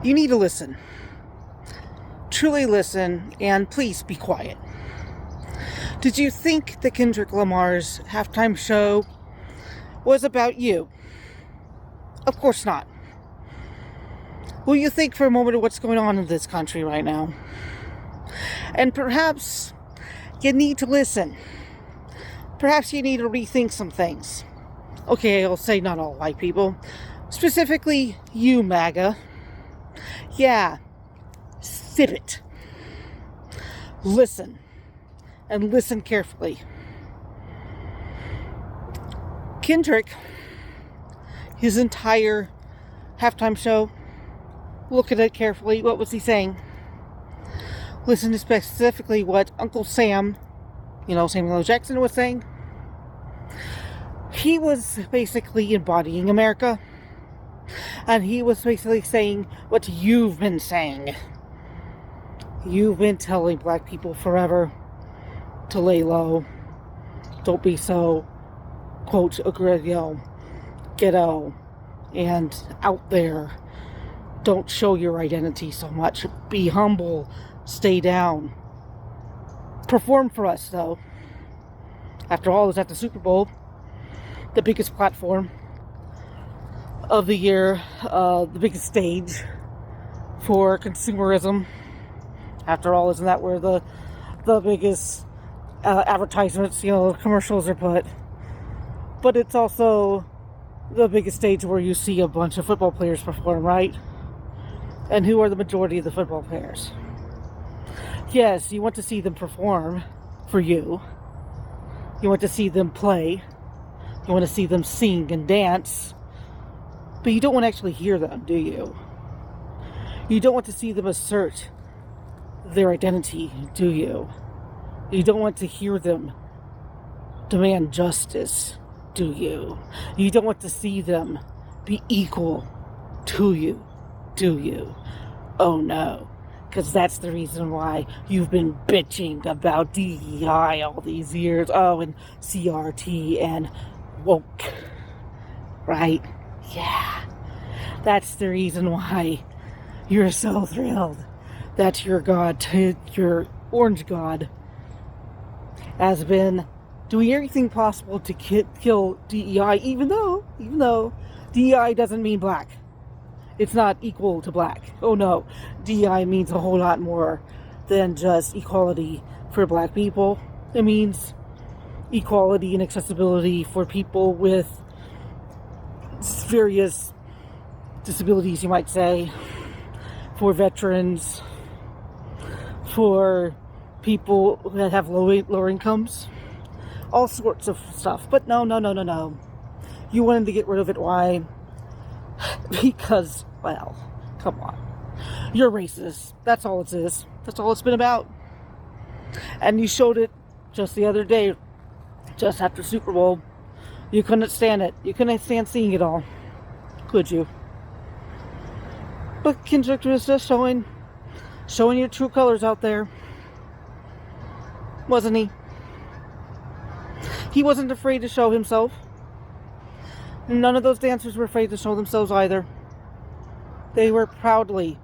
You need to listen. Truly listen, and please be quiet. Did you think that Kendrick Lamar's halftime show was about you? Of course not. Will you think for a moment of what's going on in this country right now? And perhaps you need to listen. Perhaps you need to rethink some things. Okay, I'll say not all white people. Specifically, you, MAGA. Yeah, sip it. Listen. And listen carefully. Kendrick, his entire halftime show, look at it carefully. What was he saying? Listen to specifically what Uncle Sam, Samuel L. Jackson was saying. He was basically embodying America. And he was basically saying what you've been saying. You've been telling black people forever to lay low. Don't be so, quote, ghetto and out there. Don't show your identity so much. Be humble. Stay down. Perform for us, though. After all, it's at the Super Bowl, the biggest platform of the year, the biggest stage for consumerism. After all, isn't that where the biggest advertisements, commercials are put? But it's also the biggest stage where you see a bunch of football players perform, right? And who are the majority of the football players? Yes, you want to see them perform for you. You want to see them play. You want to see them sing and dance. But you don't want to actually hear them, do you? You don't want to see them assert their identity, do you? You don't want to hear them demand justice, do you? You don't want to see them be equal to you, do you? Oh no, because that's the reason why you've been bitching about DEI all these years. Oh, and CRT and woke, right? Yeah, that's the reason why you're so thrilled that your god, your orange god, has been doing everything possible to kill DEI, even though DEI doesn't mean black. It's not equal to black. Oh no, DEI means a whole lot more than just equality for black people. It means equality and accessibility for people with various disabilities, you might say, for veterans, for people that have lower incomes, all sorts of stuff. But no. You wanted to get rid of it. Why? Because, well, come on. You're racist. That's all it is. That's all it's been about. And you showed it just the other day, just after Super Bowl. You couldn't stand it. You couldn't stand seeing it all. Could you? But Kendrick was just showing your true colors out there. Wasn't he? He wasn't afraid to show himself. None of those dancers were afraid to show themselves either. They were proudly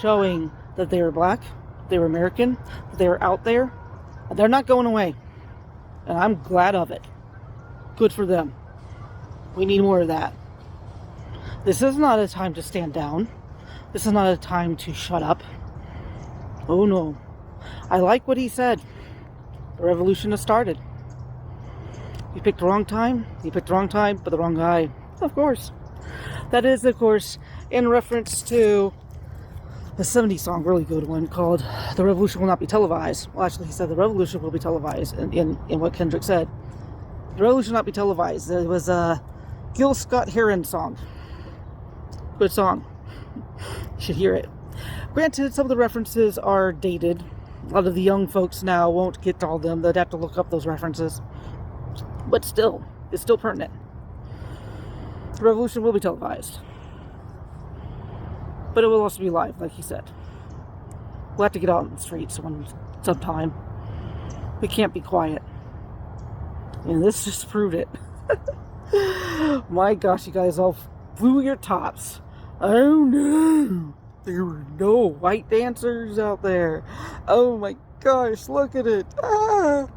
showing that they were black, they were American, that they were out there, and they're not going away. And I'm glad of it. Good for them. We need more of that. This is not a time to stand down. This is not a time to shut up. Oh no. I like what he said. The revolution has started. You picked the wrong time. You picked the wrong time, but the wrong guy. Of course. That is, of course, in reference to a 70s song, really good one, called The Revolution Will Not Be Televised. Well, actually, he said the revolution will be televised in what Kendrick said. The revolution will not be televised. It was a Gil Scott-Heron song. Good song. You should hear it. Granted, some of the references are dated. A lot of the young folks now won't get all of them. They'd have to look up those references. But still, it's still pertinent. The revolution will be televised. But it will also be live, like he said. We'll have to get out on the streets sometime. We can't be quiet. And this just proved it. My gosh, you guys all blew your tops. Oh no! There were no white dancers out there. Oh my gosh, look at it. Ah!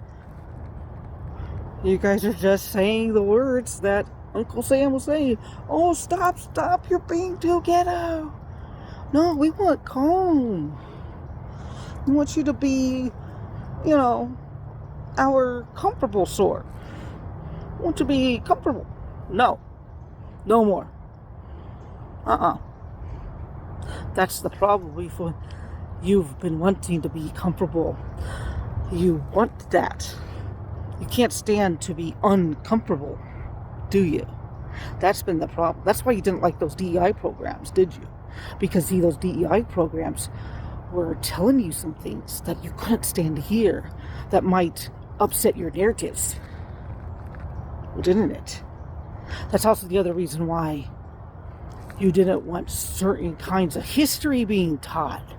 You guys are just saying the words that Uncle Sam was saying. Oh, stop, stop, you're being too ghetto. No, we want calm. We want you to be, you know, our comfortable sort. We want you to be comfortable. No. No more. That's the problem. You've been wanting to be comfortable. You want that. You can't stand to be uncomfortable, do you? That's been the problem. That's why you didn't like those DEI programs, did you? Because, see, those DEI programs were telling you some things that you couldn't stand to hear that might upset your narratives. Didn't it? That's also the other reason why you didn't want certain kinds of history being taught.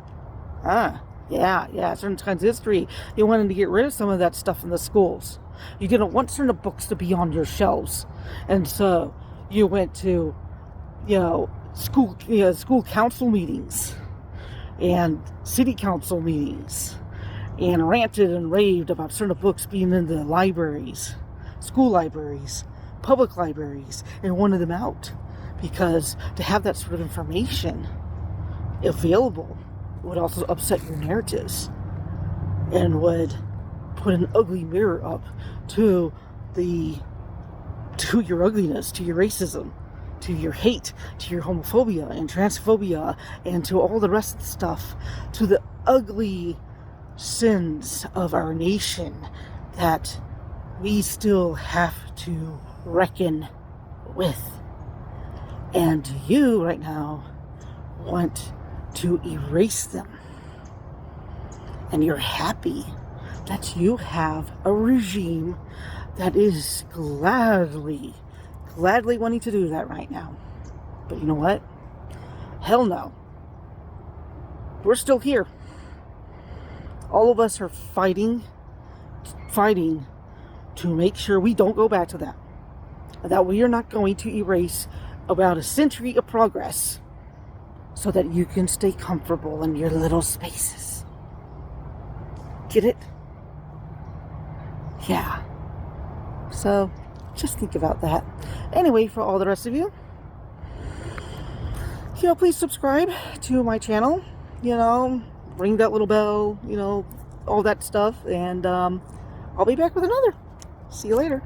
Yeah, certain kinds of history. You wanted to get rid of some of that stuff in the schools. You didn't want certain books to be on your shelves. And so you went to, school council meetings and city council meetings and ranted and raved about certain books being in the libraries, school libraries, public libraries, and wanted them out. Because to have that sort of information available would also upset your narratives and would put an ugly mirror up to your ugliness, to your racism, to your hate, to your homophobia and transphobia, and to all the rest of the stuff, to the ugly sins of our nation that we still have to reckon with. And you right now want to erase them. And you're happy that you have a regime that is gladly wanting to do that right now. But you know what? Hell no. We're still here. All of us are fighting to make sure we don't go back to that. That we are not going to erase about a century of progress so that you can stay comfortable in your little spaces. Get it? Yeah. So, just think about that. Anyway, for all the rest of you, please subscribe to my channel. Ring that little bell, all that stuff. And I'll be back with another. See you later.